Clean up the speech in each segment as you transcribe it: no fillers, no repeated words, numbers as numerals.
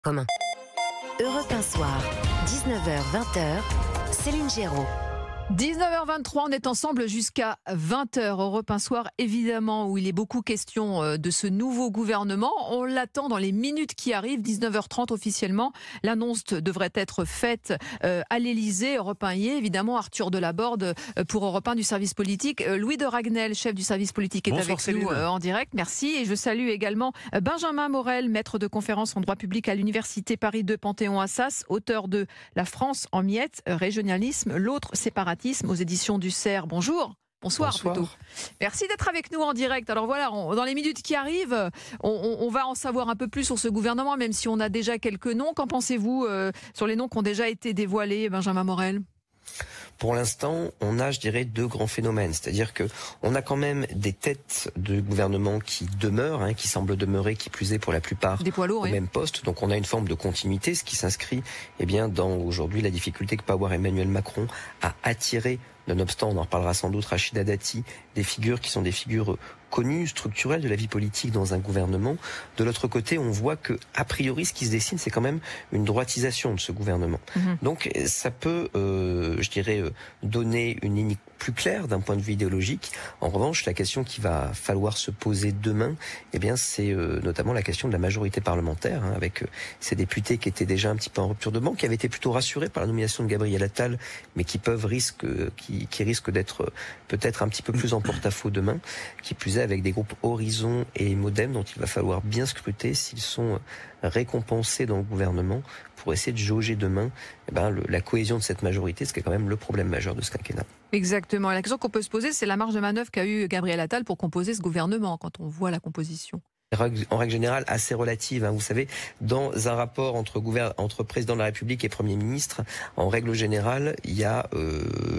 commun. Europe 1 Soir, 19h-20h, Céline Géraud. 19h23, on est ensemble jusqu'à 20h. Europe 1 Soir, évidemment, où il est beaucoup question de ce nouveau gouvernement. On l'attend dans les minutes qui arrivent. 19h30 officiellement. L'annonce devrait être faite à l'Élysée. Europe 1 y est, évidemment. Arthur Delaborde pour Europe 1 du service politique. Louis de Ragnel, chef du service politique, est Bonsoir, avec Céline. nous en direct. Merci. Et je salue également Benjamin Morel, maître de conférence en droit public à l'Université Paris 2 Panthéon-Assas, auteur de La France en miettes, régionalisme, l'autre séparatisme aux éditions du CERF. Bonjour. Bonsoir plutôt. Merci d'être avec nous en direct. Alors voilà, dans les minutes qui arrivent, on va en savoir un peu plus sur ce gouvernement, même si on a déjà quelques noms. Qu'en pensez-vous sur les noms qui ont déjà été dévoilés, Benjamin Morel ? Pour l'instant, on a, je dirais, deux grands phénomènes. C'est-à-dire que on a quand même des têtes de gouvernement qui demeurent, qui semblent demeurer, qui plus est pour la plupart, des poids lourds, au même poste. Donc on a une forme de continuité, ce qui s'inscrit dans aujourd'hui la difficulté que peut avoir Emmanuel Macron à attirer, nonobstant, on en reparlera sans doute, Rachida Dati, des figures qui sont des figures connues, structurelles de la vie politique dans un gouvernement. De l'autre côté, on voit que, a priori, ce qui se dessine, c'est quand même une droitisation de ce gouvernement. Donc, ça peut, donner une ligne plus claire d'un point de vue idéologique. En revanche, la question qu'il va falloir se poser demain, c'est notamment la question de la majorité parlementaire, avec ces députés qui étaient déjà un petit peu en rupture de banc, qui avaient été plutôt rassurés par la nomination de Gabriel Attal, mais qui risquent d'être peut-être un petit peu plus en porte-à-faux demain, qui plus est avec des groupes Horizon et Modem dont il va falloir bien scruter s'ils sont récompensés dans le gouvernement pour essayer de jauger demain la cohésion de cette majorité, ce qui est quand même le problème majeur de ce quinquennat. Exactement. Et la question qu'on peut se poser, c'est la marge de manœuvre qu'a eu Gabriel Attal pour composer ce gouvernement, quand on voit la composition. En règle générale, assez relative. Vous savez, dans un rapport entre président de la République et Premier ministre, en règle générale, il y a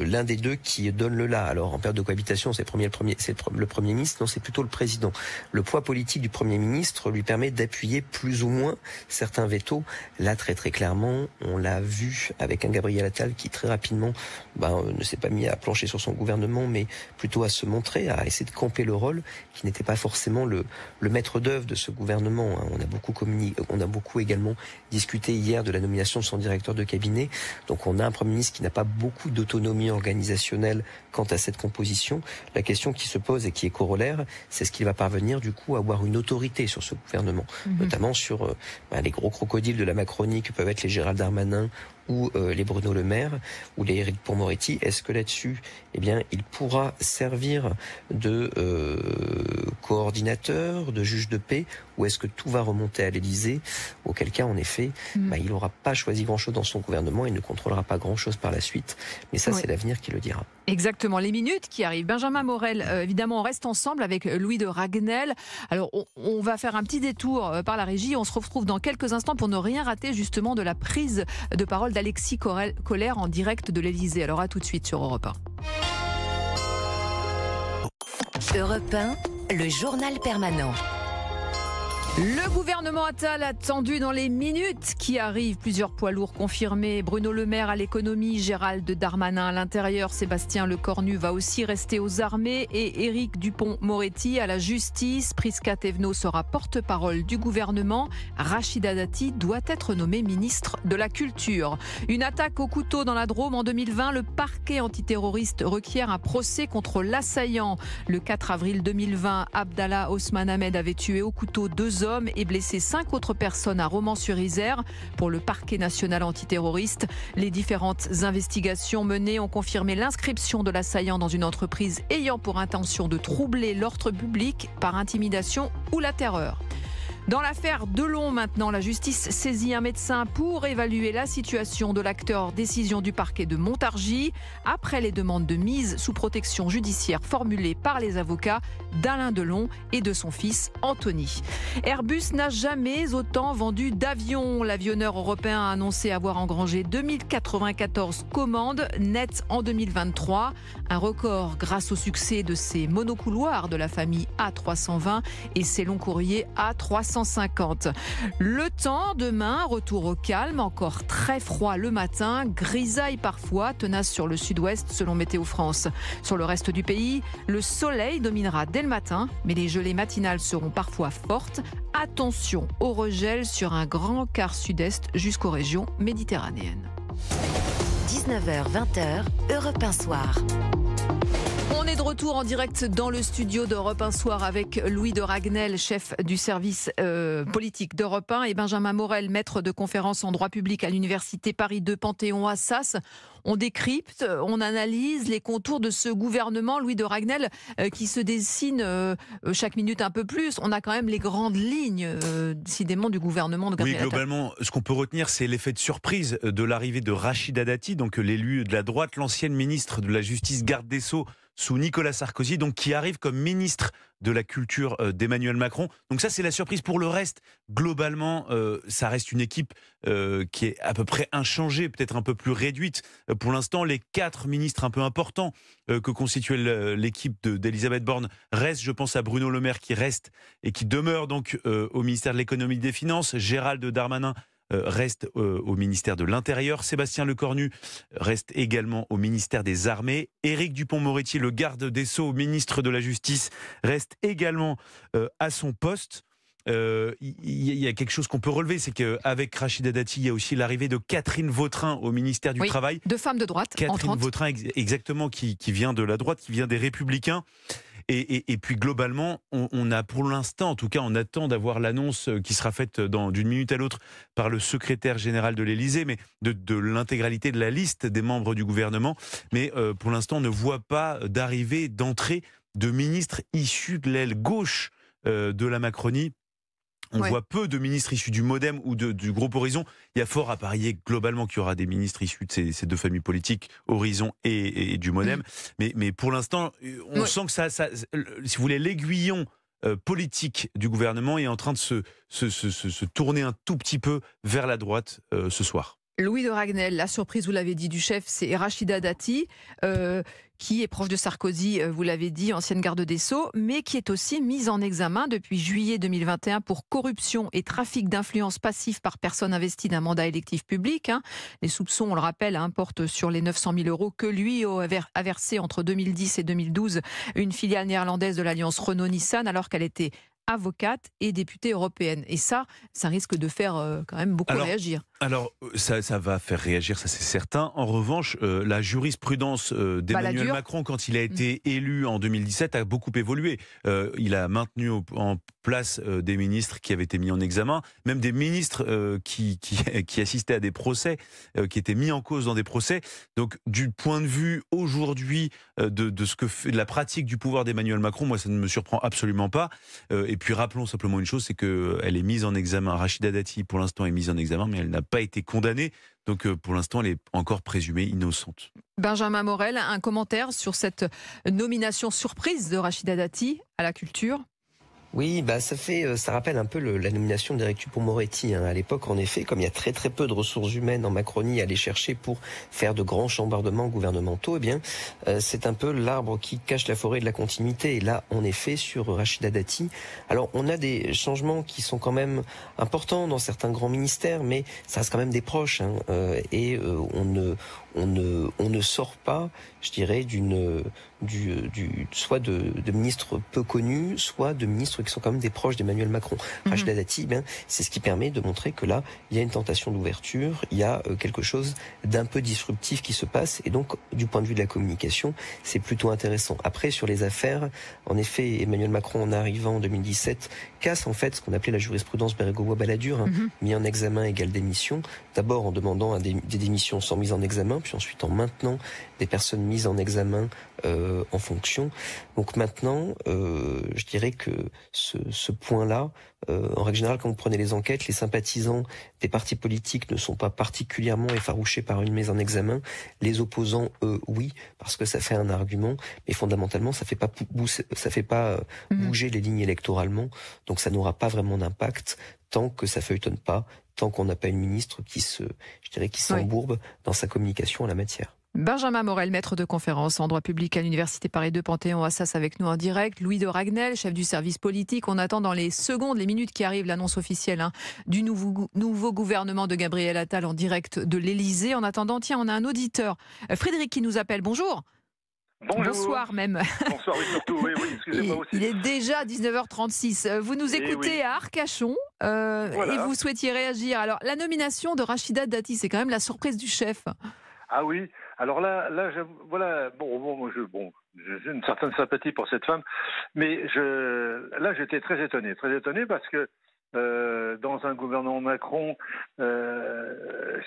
l'un des deux qui donne le là. Alors, en période de cohabitation, c'est le Premier ministre, non, c'est plutôt le président. Le poids politique du Premier ministre lui permet d'appuyer plus ou moins certains vétos. Là, très très clairement, on l'a vu avec un Gabriel Attal qui très rapidement ne s'est pas mis à plancher sur son gouvernement, mais plutôt à se montrer, à essayer de camper le rôle qui n'était pas forcément le maître d'œuvre de ce gouvernement. On a beaucoup également discuté hier de la nomination de son directeur de cabinet. Donc on a un Premier ministre qui n'a pas beaucoup d'autonomie organisationnelle quant à cette composition. La question qui se pose et qui est corollaire, c'est ce qu'il va parvenir du coup à avoir une autorité sur ce gouvernement, notamment sur les gros crocodiles de la Macronie que peuvent être les Gérald Darmanin ou les Bruno Le Maire ou les Éric Dupond-Moretti. Est-ce que là-dessus, il pourra servir de coordinateur, de juge de paix, ou est-ce que tout va remonter à l'Élysée, auquel cas, en effet, il n'aura pas choisi grand-chose dans son gouvernement et ne contrôlera pas grand-chose par la suite. Mais ça, c'est l'avenir qui le dira. Exactement. Les minutes qui arrivent. Benjamin Morel, évidemment, on reste ensemble avec Louis de Ragnel. Alors, on va faire un petit détour par la régie. On se retrouve dans quelques instants pour ne rien rater, justement, de la prise de parole d'Alexis Kohler en direct de l'Élysée. Alors, à tout de suite sur Europe 1. Europe 1, le journal permanent. Le gouvernement Attal attendu dans les minutes qui arrivent. Plusieurs poids lourds confirmés. Bruno Le Maire à l'économie, Gérald Darmanin à l'intérieur, Sébastien Lecornu va aussi rester aux armées et Éric Dupond-Moretti à la justice. Prisca Thévenot sera porte-parole du gouvernement. Rachida Dati doit être nommée ministre de la Culture. Une attaque au couteau dans la Drôme en 2020. Le parquet antiterroriste requiert un procès contre l'assaillant. Le 4 avril 2020, Abdallah Osman Ahmed avait tué au couteau 2 hommes et blessé 5 autres personnes à Romans-sur-Isère. Pour le parquet national antiterroriste, les différentes investigations menées ont confirmé l'inscription de l'assaillant dans une entreprise ayant pour intention de troubler l'ordre public par intimidation ou la terreur. Dans l'affaire Delon maintenant, la justice saisit un médecin pour évaluer la situation de l'acteur. Décision du parquet de Montargis après les demandes de mise sous protection judiciaire formulées par les avocats d'Alain Delon et de son fils Anthony. Airbus n'a jamais autant vendu d'avions. L'avionneur européen a annoncé avoir engrangé 2094 commandes nettes en 2023. Un record grâce au succès de ses monocouloirs de la famille A320 et ses longs courriers A350. 150. Le temps, demain, retour au calme, encore très froid le matin, grisaille parfois, tenace sur le sud-ouest selon Météo France. Sur le reste du pays, le soleil dominera dès le matin, mais les gelées matinales seront parfois fortes. Attention au regel sur un grand quart sud-est jusqu'aux régions méditerranéennes. 19h-20h, Europe 1 Soir. On est de retour en direct dans le studio d'Europe 1 Soir avec Louis de Ragnel, chef du service politique d'Europe 1, et Benjamin Morel, maître de conférences en droit public à l'université Paris 2 Panthéon-Assas. On décrypte, on analyse les contours de ce gouvernement, Louis de Ragnel, qui se dessine chaque minute un peu plus. On a quand même les grandes lignes, décidément, du gouvernement de Gabriel Oui, Attal. globalement, ce qu'on peut retenir, c'est l'effet de surprise de l'arrivée de Rachida Dati, donc l'élu de la droite, l'ancienne ministre de la Justice, garde des Sceaux, sous Nicolas Sarkozy, donc qui arrive comme ministre de la Culture d'Emmanuel Macron. Donc ça, c'est la surprise. Pour le reste, globalement, ça reste une équipe qui est à peu près inchangée, peut-être un peu plus réduite. Pour l'instant, les 4 ministres un peu importants que constituait l'équipe d'Elisabeth Borne restent. Je pense à Bruno Le Maire qui reste et qui demeure donc au ministère de l'Économie et des Finances. Gérald Darmanin reste au ministère de l'Intérieur. Sébastien Lecornu reste également au ministère des Armées. Éric Dupond-Moretti, le garde des Sceaux, ministre de la Justice, reste également à son poste. Il y a quelque chose qu'on peut relever, c'est qu'avec Rachida Dati, il y a aussi l'arrivée de Catherine Vautrin au ministère du Travail. Deux femmes de droite, Catherine Vautrin, exactement, qui vient de la droite, qui vient des Républicains. Et puis globalement, on a pour l'instant, en tout cas, on attend d'avoir l'annonce qui sera faite d'une minute à l'autre par le secrétaire général de l'Élysée, mais de l'intégralité de la liste des membres du gouvernement. Mais pour l'instant, on ne voit pas d'arrivée, d'entrée de ministres issus de l'aile gauche de la Macronie. On voit peu de ministres issus du MoDem ou du groupe Horizon. Il y a fort à parier globalement qu'il y aura des ministres issus de ces deux familles politiques, Horizon et du MoDem. Mais pour l'instant, on sent que ça, si vous voulez, l'aiguillon politique du gouvernement est en train de se tourner un tout petit peu vers la droite ce soir. Louis de Ragnel, la surprise, vous l'avez dit, du chef, c'est Rachida Dati, qui est proche de Sarkozy, vous l'avez dit, ancienne garde des Sceaux, mais qui est aussi mise en examen depuis juillet 2021 pour corruption et trafic d'influence passive par personne investie d'un mandat électif public. Les soupçons, on le rappelle, portent sur les 900 000 € que lui a versé entre 2010 et 2012 une filiale néerlandaise de l'alliance Renault-Nissan, alors qu'elle était avocate et députée européenne. Et ça risque de faire quand même beaucoup réagir. Alors, ça va faire réagir, ça c'est certain. En revanche, la jurisprudence d'Emmanuel Macron, quand il a été élu en 2017, a beaucoup évolué. Il a maintenu en place des ministres qui avaient été mis en examen, même des ministres qui assistaient à des procès, qui étaient mis en cause dans des procès. Donc, du point de vue aujourd'hui de ce que fait, de la pratique du pouvoir d'Emmanuel Macron, moi ça ne me surprend absolument pas. Et puis rappelons simplement une chose, c'est qu'elle est mise en examen. Rachida Dati, pour l'instant, est mise en examen, mais elle n'a pas été condamnée. Donc pour l'instant, elle est encore présumée innocente. Benjamin Morel, un commentaire sur cette nomination surprise de Rachida Dati à la culture ? Oui, ça rappelle un peu la nomination d'Éric Dupond-Moretti. À l'époque, en effet, comme il y a très très peu de ressources humaines en Macronie à aller chercher pour faire de grands chambardements gouvernementaux, c'est un peu l'arbre qui cache la forêt de la continuité. Et là, en effet, sur Rachida Dati, alors on a des changements qui sont quand même importants dans certains grands ministères, mais ça reste quand même des proches. On ne sort pas, je dirais, soit de ministres peu connus, soit de ministres qui sont quand même des proches d'Emmanuel Macron. Rachida Dati, c'est ce qui permet de montrer que là, il y a une tentation d'ouverture, il y a quelque chose d'un peu disruptif qui se passe, et donc, du point de vue de la communication, c'est plutôt intéressant. Après, sur les affaires, en effet, Emmanuel Macron, en arrivant en 2017, casse en fait ce qu'on appelait la jurisprudence Bérégovoy-Balladur, mis en examen égale démission, d'abord en demandant des démissions sans mise en examen, puis ensuite en maintenant des personnes mises en examen en fonction. Donc maintenant, je dirais que ce point-là, en règle générale, quand vous prenez les enquêtes, les sympathisants des partis politiques ne sont pas particulièrement effarouchés par une mise en examen. Les opposants, eux, oui, parce que ça fait un argument, mais fondamentalement, ça fait pas bouger les lignes électoralement, donc ça n'aura pas vraiment d'impact tant que ça feuilletonne pas, tant qu'on n'a pas une ministre qui s'embourbe dans sa communication en la matière. Benjamin Morel, maître de conférence en droit public à l'Université Paris 2 Panthéon-Assas avec nous en direct. Louis de Ragnel, chef du service politique. On attend dans les secondes, les minutes qui arrivent, l'annonce officielle du nouveau gouvernement de Gabriel Attal en direct de l'Élysée. En attendant, tiens, on a un auditeur, Frédéric, qui nous appelle. Bonjour. Bonjour. Bonsoir même. Bonsoir, oui, surtout, oui, excusez-moi aussi. Il est déjà 19h36. Vous nous écoutez à Arcachon et vous souhaitiez réagir. Alors, la nomination de Rachida Dati, c'est quand même la surprise du chef. Ah oui, alors là, voilà, j'ai une certaine sympathie pour cette femme, mais j'étais très étonné parce que dans un gouvernement Macron, si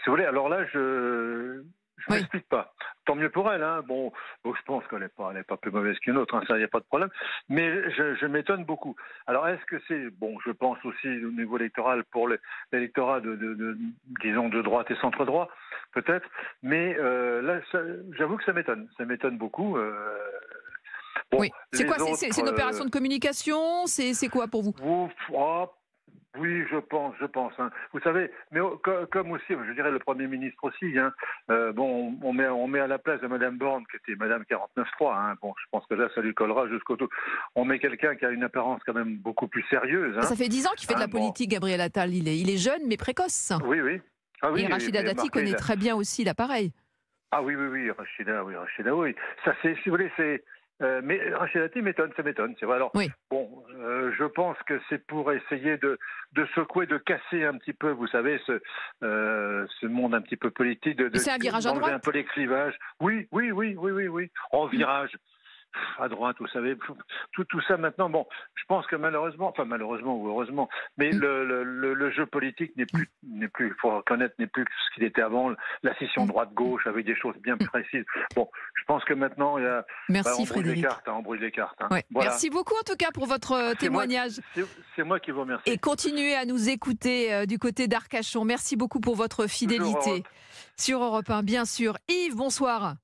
vous voulez, alors là, je m'explique pas. Tant mieux pour elle, hein. Bon, je pense qu'elle n'est pas plus mauvaise qu'une autre, hein, ça, il n'y a pas de problème. Mais je m'étonne beaucoup. Alors, est-ce que c'est, je pense aussi au niveau électoral pour l'électorat disons, de droite et centre-droit, peut-être. Mais là, j'avoue que ça m'étonne beaucoup. Oui. C'est quoi, c'est une opération de communication? C'est quoi pour vous? Oui, je pense. Hein. Vous savez, mais comme aussi, je dirais le Premier ministre aussi. Hein, on met à la place de Madame Borne, qui était Madame 49.3. Hein, je pense que là, ça lui collera jusqu'au tout. On met quelqu'un qui a une apparence quand même beaucoup plus sérieuse. Hein. Ça fait 10 ans qu'il fait de la politique, Gabriel Attal. Il est jeune, mais précoce. Oui. Ah, oui, et Rachida Dati connaît très bien aussi l'appareil. Ah oui, Rachida, oui. Ça, si vous voulez, c'est... mais Rachida Dati ça m'étonne, c'est vrai. Alors, oui. Je pense que c'est pour essayer de secouer, de casser un petit peu, vous savez, ce monde un petit peu politique, c'est un virage à droite. Un peu les clivages. Oui. En virage à droite, vous savez, tout ça maintenant. Je pense que malheureusement ou heureusement, mais le jeu politique n'est plus, faut reconnaître, n'est plus ce qu'il était avant, la scission droite-gauche avec des choses bien précises. Je pense que maintenant, il y a, merci Frédéric. On brouille les cartes. Hein. Ouais. Voilà. Merci beaucoup en tout cas pour votre témoignage. C'est moi qui vous remercie. Et continuez à nous écouter du côté d'Arcachon. Merci beaucoup pour votre fidélité. Sur Europe 1, bien sûr. Yves, bonsoir.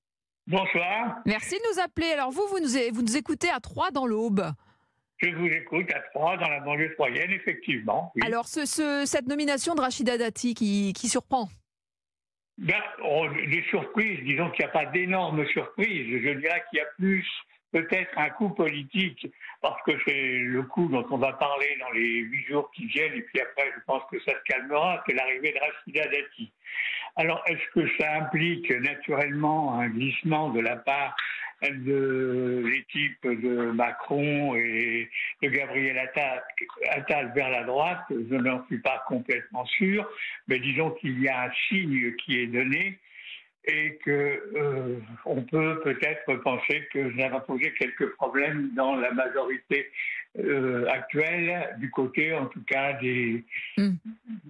Bonsoir. Merci de nous appeler. Alors vous nous écoutez à Troyes dans l'Aube. Je vous écoute à Troyes, dans la banlieue troyenne, effectivement. Oui. Alors cette nomination de Rachida Dati qui surprend. Des surprises, disons qu'il n'y a pas d'énormes surprises. Je dirais qu'il y a plus peut-être un coup politique, parce que c'est le coup dont on va parler dans les 8 jours qui viennent, et puis après je pense que ça se calmera, c'est l'arrivée de Rachida Dati. Alors, est-ce que ça implique naturellement un glissement de la part de l'équipe de Macron et de Gabriel Attal vers la droite? Je n'en suis pas complètement sûr, mais disons qu'il y a un signe qui est donné et que on peut peut-être penser que ça va poser quelques problèmes dans la majorité actuelle, du côté en tout cas des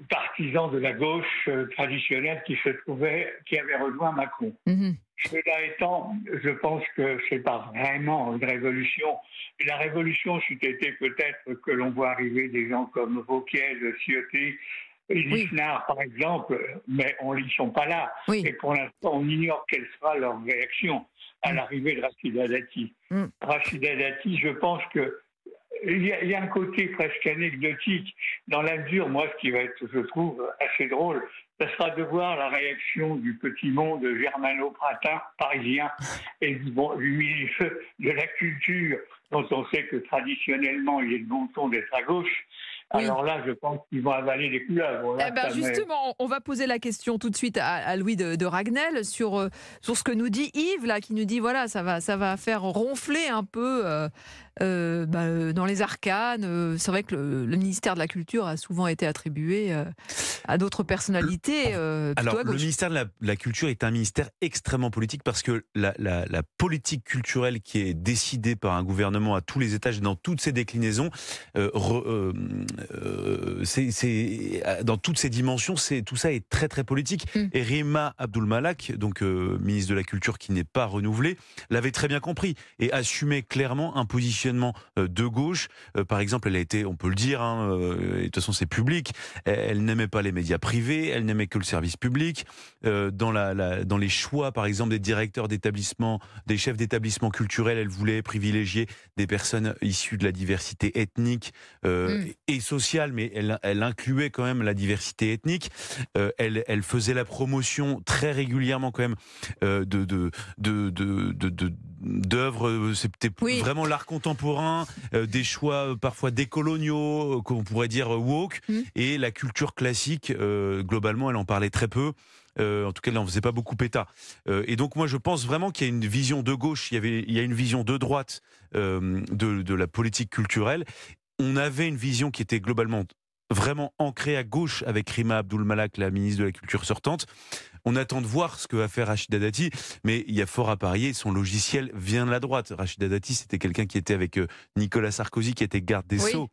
partisans de la gauche traditionnelle qui avaient rejoint Macron. Cela étant, je pense que c'est pas vraiment une révolution. La révolution, c'était peut-être que l'on voit arriver des gens comme Wauquiez, Ciotti, Lisnard, par exemple, mais ils ne sont pas là. Oui. Et pour l'instant, on ignore quelle sera leur réaction à l'arrivée de Rachida Dati. Rachida Dati, je pense que il y a un côté presque anecdotique dans la mesure, moi, ce qui va être, je trouve, assez drôle, ce sera de voir la réaction du petit monde germano-parisien et du ministre de la Culture, dont on sait que traditionnellement, il est de bon ton d'être à gauche. Oui. Alors là, je pense qu'ils vont avaler les couleuvres. Justement, on va poser la question tout de suite à Louis de Ragnel sur ce que nous dit Yves, là, qui nous dit voilà, ça va faire ronfler un peu dans les arcanes. C'est vrai que le ministère de la Culture a souvent été attribué à d'autres personnalités. Alors, le ministère de la Culture est un ministère extrêmement politique parce que la politique culturelle qui est décidée par un gouvernement à tous les étages et dans toutes ses déclinaisons, dans toutes ces dimensions, tout ça est très très politique. Et Rima Abdul-Malak, donc ministre de la Culture qui n'est pas renouvelé, l'avait très bien compris et assumait clairement un positionnement fonctionnement de gauche. Par exemple, elle a été, on peut le dire, et de toute façon c'est public, elle n'aimait pas les médias privés, elle n'aimait que le service public. Dans les choix, par exemple, des directeurs d'établissements, des chefs d'établissements culturels, elle voulait privilégier des personnes issues de la diversité ethnique et sociale, mais elle incluait quand même la diversité ethnique. Elle faisait la promotion très régulièrement quand même d'œuvres, c'était vraiment l'art contemporain, des choix parfois décoloniaux, qu'on pourrait dire woke, et la culture classique, globalement, elle en parlait très peu. En tout cas, elle n'en faisait pas beaucoup état. Et donc, moi, je pense vraiment qu'il y a une vision de gauche, il y a une vision de droite de la politique culturelle. On avait une vision qui était globalement vraiment ancrée à gauche avec Rima Abdul Malak, la ministre de la Culture sortante. On attend de voir ce que va faire Rachida Dati, mais il y a fort à parier, son logiciel vient de la droite. Rachida Dati, c'était quelqu'un qui était avec Nicolas Sarkozy, qui était garde des Sceaux.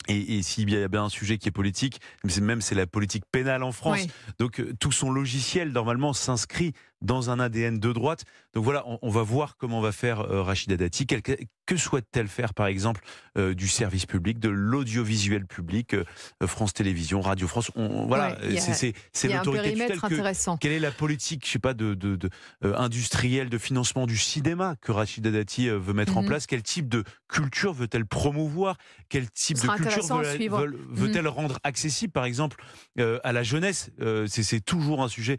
Et s'il y a bien un sujet qui est politique, c'est la politique pénale en France. Oui. Donc tout son logiciel, normalement, s'inscrit dans un ADN de droite. Donc voilà, on va voir comment va faire Rachida Dati. Que souhaite-t-elle faire, par exemple, du service public, de l'audiovisuel public, France Télévisions, Radio France. Voilà, c'est l'autorité tutelle. Quelle est la politique, je sais pas, industrielle de financement du cinéma que Rachida Dati veut mettre en place? Quel type de culture veut-elle promouvoir? Quel type de culture veut-elle rendre accessible, par exemple, à la jeunesse? C'est toujours un sujet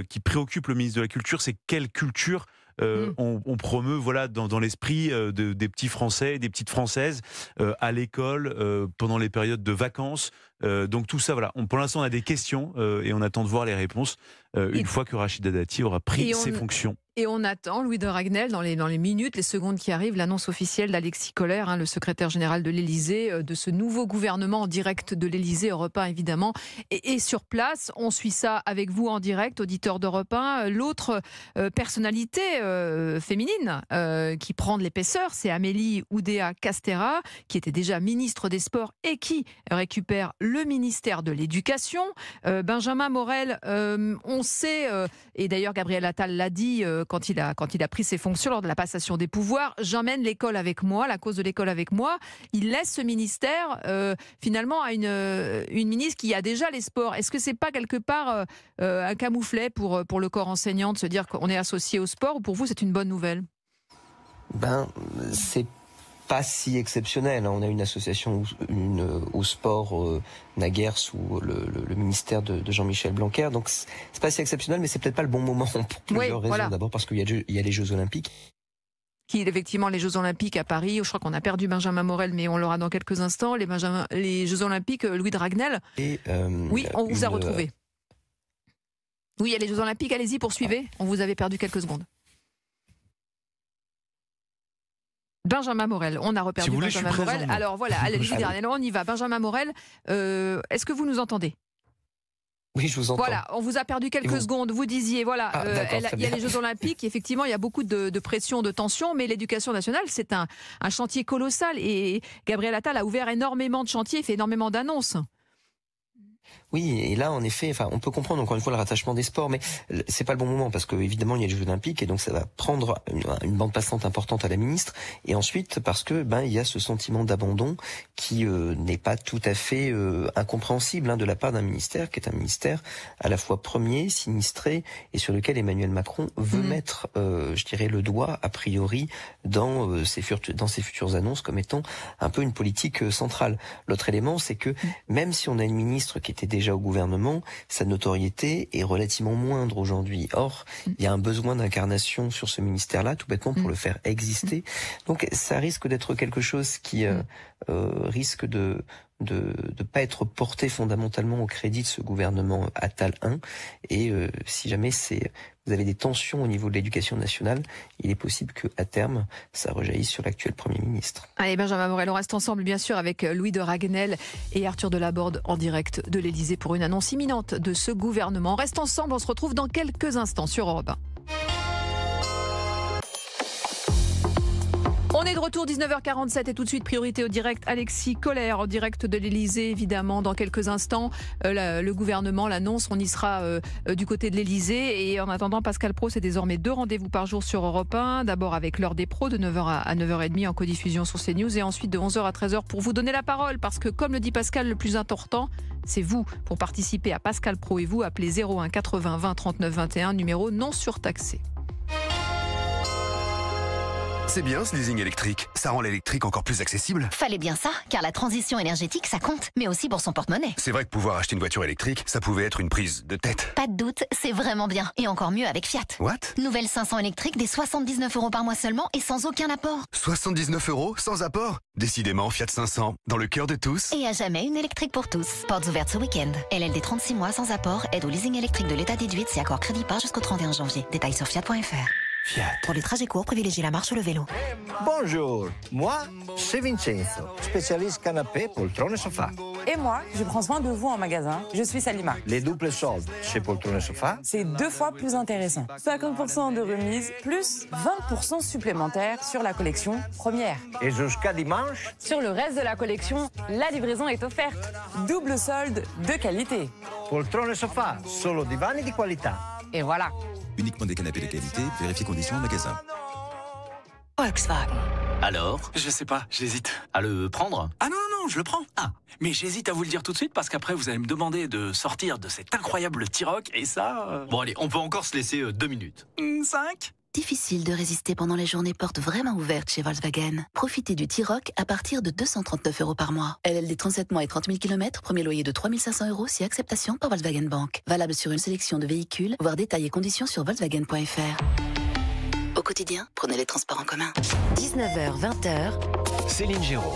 qui préoccupe le ministre de la Culture. C'est quelle culture on promeut, voilà, dans l'esprit des petits Français, des petites Françaises à l'école pendant les périodes de vacances. Donc tout ça, voilà. Pour l'instant, on a des questions et on attend de voir les réponses une fois que Rachida Dati aura pris ses fonctions. Et on attend, Louis de Ragnel, dans les minutes, les secondes qui arrivent, l'annonce officielle d'Alexis Kohler, le secrétaire général de l'Élysée, de ce nouveau gouvernement en direct de l'Élysée, Europe 1 évidemment. Et sur place, on suit ça avec vous en direct, auditeurs d'Europe 1. L'autre personnalité féminine qui prend de l'épaisseur, c'est Amélie Oudéa-Castéra, qui était déjà ministre des Sports et qui récupère le ministère de l'Éducation. Benjamin Morel, on sait, et d'ailleurs Gabriel Attal l'a dit quand il a pris ses fonctions lors de la passation des pouvoirs, j'emmène l'école avec moi, la cause de l'école avec moi. Il laisse ce ministère finalement à une ministre qui a déjà les sports. Est-ce que c'est pas quelque part un camouflet pour le corps enseignant de se dire qu'on est associé au sport, ou pour vous c'est une bonne nouvelle? C'est pas si exceptionnel. On a une association au sport naguère sous le ministère de Jean-Michel Blanquer. Donc c'est pas si exceptionnel, mais c'est peut-être pas le bon moment pour plusieurs raisons. Voilà. D'abord parce qu'il y a les Jeux Olympiques. Effectivement, les Jeux Olympiques à Paris. Je crois qu'on a perdu Benjamin Morel, mais on l'aura dans quelques instants. Les Jeux Olympiques, Louis de Ragnel. Oui, on vous a retrouvé. Oui, il y a les Jeux Olympiques. Allez-y, poursuivez. On vous avait perdu quelques secondes. Benjamin Morel, on a reperdu Benjamin Morel. Alors voilà, allez, on y va. Benjamin Morel, est-ce que vous nous entendez? Oui, je vous entends. Voilà, on vous a perdu quelques secondes. Vous disiez, voilà, il y a les Jeux Olympiques. Effectivement, il y a beaucoup de pression, de tension, mais l'éducation nationale, c'est un chantier colossal. Et Gabriel Attal a ouvert énormément de chantiers, fait énormément d'annonces. Oui, et là, en effet, on peut comprendre encore une fois le rattachement des sports, mais c'est pas le bon moment parce que évidemment il y a les Jeux Olympiques et donc ça va prendre une bande passante importante à la ministre. Et ensuite parce que il y a ce sentiment d'abandon qui n'est pas tout à fait incompréhensible de la part d'un ministère qui est un ministère à la fois premier, sinistré et sur lequel Emmanuel Macron veut mettre, je dirais, le doigt a priori dans ses futures annonces comme étant un peu une politique centrale. L'autre élément, c'est que même si on a une ministre qui était déjà au gouvernement, sa notoriété est relativement moindre aujourd'hui. Or, il y a un besoin d'incarnation sur ce ministère-là, tout bêtement, pour le faire exister. Donc, ça risque d'être quelque chose qui risque de pas être porté fondamentalement au crédit de ce gouvernement Attal 1. Et si jamais vous avez des tensions au niveau de l'éducation nationale, il est possible qu'à terme, ça rejaillisse sur l'actuel Premier ministre. Allez, Benjamin Morel, on reste ensemble bien sûr avec Louis de Ragnel et Arthur Delaborde en direct de l'Élysée pour une annonce imminente de ce gouvernement. On reste ensemble, on se retrouve dans quelques instants sur Europe 1. On est de retour, 19h47 et tout de suite priorité au direct. Alexis Colère, en direct de l'Elysée, évidemment, dans quelques instants. Le gouvernement l'annonce, on y sera du côté de l'Elysée. Et en attendant, Pascal Praud, c'est désormais 2 rendez-vous par jour sur Europe 1. D'abord avec l'heure des pros de 9h à 9h30 en codiffusion sur CNews. Et ensuite de 11h à 13h pour vous donner la parole. Parce que comme le dit Pascal, le plus important, c'est vous. Pour participer à Pascal Praud et vous, appelez 01 80 20 39 21, numéro non surtaxé. C'est bien ce leasing électrique. Ça rend l'électrique encore plus accessible. Fallait bien ça, car la transition énergétique, ça compte, mais aussi pour son porte-monnaie. C'est vrai que pouvoir acheter une voiture électrique, ça pouvait être une prise de tête. Pas de doute, c'est vraiment bien. Et encore mieux avec Fiat. What ? Nouvelle 500 électrique, des 79 € par mois seulement et sans aucun apport. 79 € sans apport ? Décidément, Fiat 500, dans le cœur de tous. Et à jamais, une électrique pour tous. Portes ouvertes ce week-end. LLD 36 mois sans apport, aide au leasing électrique de l'État déduite si accord crédit par jusqu'au 31 janvier. Détails sur fiat.fr. Fiat. Pour les trajets courts, privilégiez la marche ou le vélo. Bonjour, moi, c'est Vincenzo, spécialiste canapé, poltrone et sofa. Et moi, je prends soin de vous en magasin. Je suis Salima. Les doubles soldes chez poltrone et sofa, C'est 2 fois plus intéressant. 50% de remise, plus 20% supplémentaires sur la collection première. et jusqu'à dimanche, Sur le reste de la collection, la livraison est offerte. Double solde de qualité. poltrone et sofa, solo divani di qualità. Et voilà. Uniquement des canapés de qualité, vérifiez conditions en magasin. Volkswagen. Alors? Je sais pas, j'hésite. À le prendre? Ah non, non, non, je le prends. Ah, mais j'hésite à vous le dire tout de suite parce qu'après vous allez me demander de sortir de cet incroyable T-Roc et ça... Bon allez, on peut encore se laisser 2 minutes. 5? Difficile de résister pendant les journées portes vraiment ouvertes chez Volkswagen. Profitez du T-Roc à partir de 239 € par mois. LLD 37 mois et 30 000 km, premier loyer de 3 500 € si acceptation par Volkswagen Bank. Valable sur une sélection de véhicules, voir détails et conditions sur volkswagen.fr. Au quotidien, prenez les transports en commun. 19h, 20h. Céline Géraud.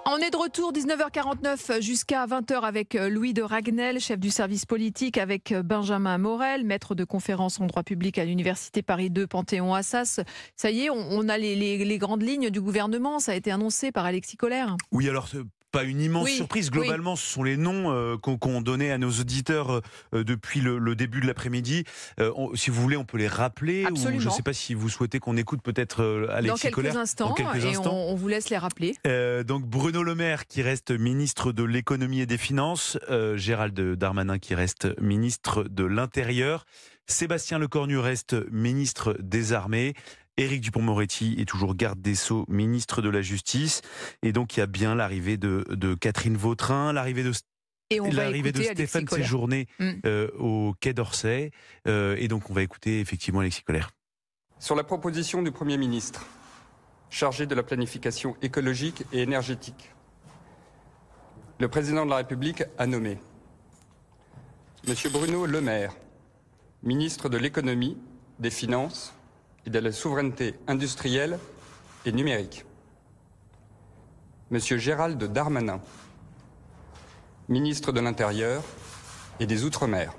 On est de retour, 19h49 jusqu'à 20h avec Louis de Ragnel, chef du service politique, avec Benjamin Morel, maître de conférence en droit public à l'Université Paris 2 Panthéon-Assas. Ça y est, on a les grandes lignes du gouvernement, ça a été annoncé par Alexis Colère. Oui, alors pas une immense Oui, surprise. Globalement, ce sont les noms qu'on donnait à nos auditeurs depuis le début de l'après-midi. Si vous voulez, on peut les rappeler. Absolument. Ou je ne sais pas si vous souhaitez qu'on écoute peut-être Alexis Colère. Dans quelques instants, on vous laisse les rappeler. Donc Bruno Le Maire qui reste ministre de l'économie et des finances, Gérald Darmanin qui reste ministre de l'Intérieur, Sébastien Lecornu reste ministre des Armées, Éric Dupond-Moretti est toujours garde des Sceaux, ministre de la Justice, et donc il y a bien l'arrivée de Catherine Vautrin, l'arrivée de Stéphane Séjourné au Quai d'Orsay, et donc on va écouter effectivement Alexis Colère. Sur la proposition du Premier ministre, chargé de la planification écologique et énergétique, le Président de la République a nommé M. Bruno Le Maire, ministre de l'économie, des finances et de la souveraineté industrielle et numérique. M. Gérald Darmanin, ministre de l'Intérieur et des Outre-mer.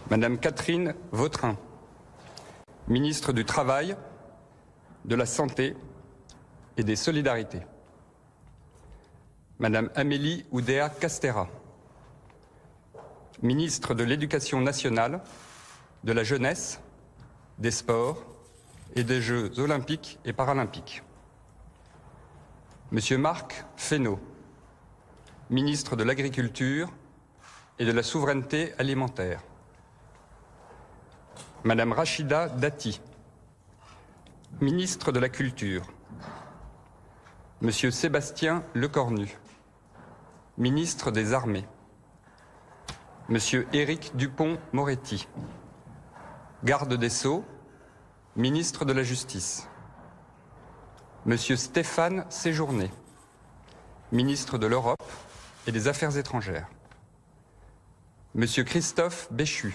Madame Catherine Vautrin, ministre du Travail, de la Santé et des Solidarités. Madame Amélie Oudéa-Castéra, ministre de l'Éducation nationale, de la Jeunesse, des Sports et des Jeux olympiques et paralympiques. Monsieur Marc Fesneau, ministre de l'Agriculture et de la Souveraineté alimentaire. Madame Rachida Dati, ministre de la Culture. Monsieur Sébastien Lecornu, ministre des Armées. Monsieur Éric Dupond-Moretti, garde des Sceaux, ministre de la Justice. Monsieur Stéphane Séjourné, ministre de l'Europe et des Affaires étrangères. Monsieur Christophe Béchu,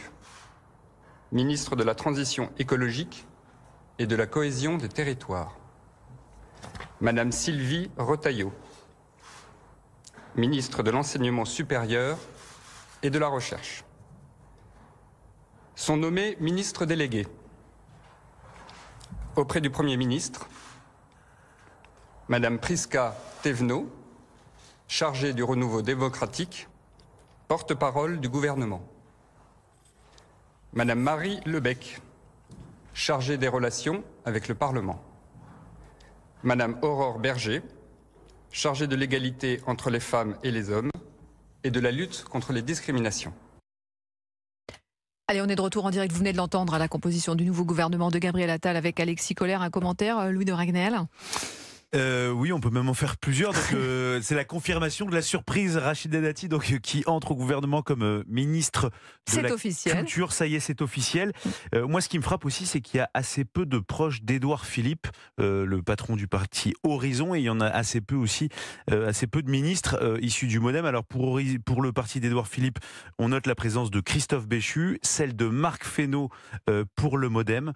ministre de la Transition écologique et de la cohésion des territoires. Madame Sylvie Retailleau, ministre de l'Enseignement supérieur et de la Recherche. Sont nommés ministres délégués auprès du Premier ministre, Madame Prisca Thévenot, chargée du renouveau démocratique, porte-parole du gouvernement. Madame Marie Lebec, chargée des relations avec le Parlement. Madame Aurore Berger, chargée de l'égalité entre les femmes et les hommes et de la lutte contre les discriminations. Allez, on est de retour en direct, vous venez de l'entendre, à la composition du nouveau gouvernement de Gabriel Attal avec Alexis Kohler. Un commentaire, Louis de Ragnel? Oui, on peut même en faire plusieurs. Donc, c'est la confirmation de la surprise. Rachida Dati, donc, qui entre au gouvernement comme ministre de la Culture. Ça y est, c'est officiel. Moi, ce qui me frappe aussi, c'est qu'il y a assez peu de proches d'Édouard Philippe, le patron du parti Horizon, et il y en a assez peu aussi, assez peu de ministres issus du MoDem. Alors, pour le parti d'Édouard Philippe, on note la présence de Christophe Béchu, celle de Marc Fesneau pour le MoDem.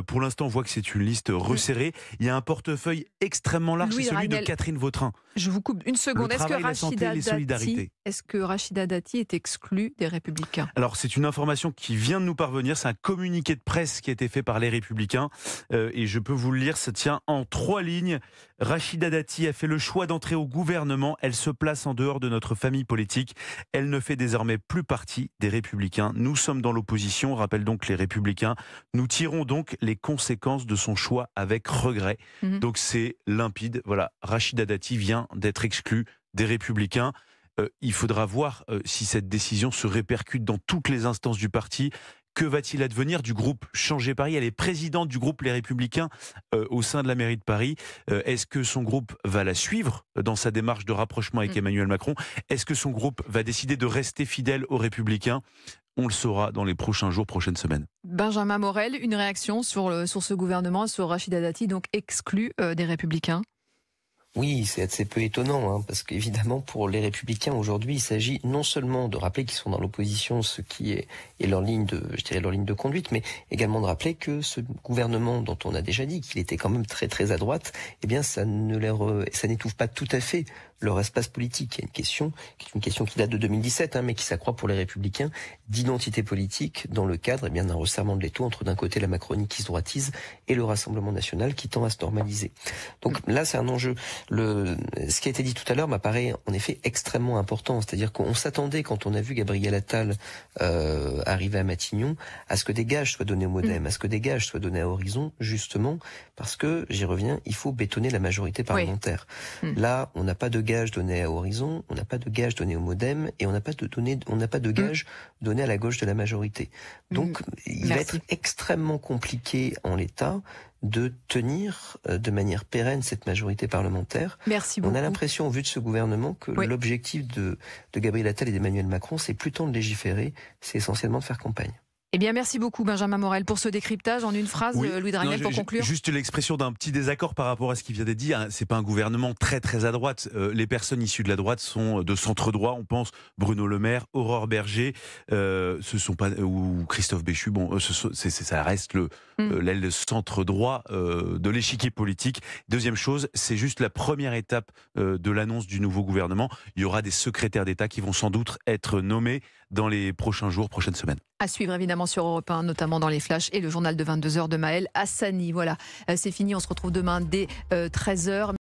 Pour l'instant, on voit que c'est une liste resserrée. Il y a un portefeuille extrêmement large, c'est celui de Catherine Vautrin. Je vous coupe une seconde. Est-ce que Rachida Dati est exclue des Républicains? Alors, c'est une information qui vient de nous parvenir. C'est un communiqué de presse qui a été fait par les Républicains. Et je peux vous le lire, ça tient en 3 lignes. Rachida Dati a fait le choix d'entrer au gouvernement. Elle se place en dehors de notre famille politique. Elle ne fait désormais plus partie des Républicains. Nous sommes dans l'opposition, rappellent donc les Républicains. Nous tirons donc les conséquences de son choix avec regret. Donc c'est limpide. Voilà, Rachida Dati vient d'être exclue des Républicains. Il faudra voir si cette décision se répercute dans toutes les instances du parti. Que va-t-il advenir du groupe Changer Paris? Elle est présidente du groupe Les Républicains au sein de la mairie de Paris. Est-ce que son groupe va la suivre dans sa démarche de rapprochement avec Emmanuel Macron? Est-ce que son groupe va décider de rester fidèle aux Républicains? On le saura dans les prochains jours, prochaines semaines. Benjamin Morel, une réaction sur ce gouvernement, sur Rachida Dati, donc exclu des Républicains? Oui, c'est assez peu étonnant, parce qu'évidemment, pour les Républicains, aujourd'hui, il s'agit non seulement de rappeler qu'ils sont dans l'opposition, ce qui est leur ligne de conduite, mais également de rappeler que ce gouvernement, dont on a déjà dit qu'il était quand même très très à droite, eh bien, ça n'étouffe pas tout à fait leur espace politique. Il y a une question qui date de 2017, mais qui s'accroît pour les Républicains, d'identité politique dans le cadre d'un resserrement de l'étau entre d'un côté la Macronie qui se droitise et le Rassemblement national qui tend à se normaliser. Donc là, c'est un enjeu. Ce qui a été dit tout à l'heure m'apparaît en effet extrêmement important, c'est-à-dire qu'on s'attendait, quand on a vu Gabriel Attal arriver à Matignon, à ce que des gages soient donnés au MoDem, à ce que des gages soient donnés à Horizon, justement parce que, j'y reviens, il faut bétonner la majorité parlementaire. Là, on n'a pas de gages donnés à Horizon, on n'a pas de gages donnés au MoDem, et on n'a pas de gages donnés à la gauche de la majorité. Donc, il va être extrêmement compliqué en l'état de tenir de manière pérenne cette majorité parlementaire. Merci beaucoup. On a l'impression, au vu de ce gouvernement, que l'objectif de Gabriel Attal et d'Emmanuel Macron, c'est plus tant de légiférer, c'est essentiellement de faire campagne. Eh bien, merci beaucoup Benjamin Morel pour ce décryptage. En une phrase, Louis de Ragnel, pour conclure. Juste l'expression d'un petit désaccord par rapport à ce qui vient d'être dit. C'est pas un gouvernement très très à droite. Les personnes issues de la droite sont de centre droit. On pense Bruno Le Maire, Aurore Berger, ce sont pas ou Christophe Béchu. Bon, ça reste l'aile centre droit de l'échiquier politique. Deuxième chose, c'est juste la première étape de l'annonce du nouveau gouvernement. Il y aura des secrétaires d'État qui vont sans doute être nommés dans les prochains jours, prochaines semaines. À suivre évidemment sur Europe 1, notamment dans les flashs et le journal de 22h de Maël Hassani. Voilà, c'est fini, on se retrouve demain dès 13h.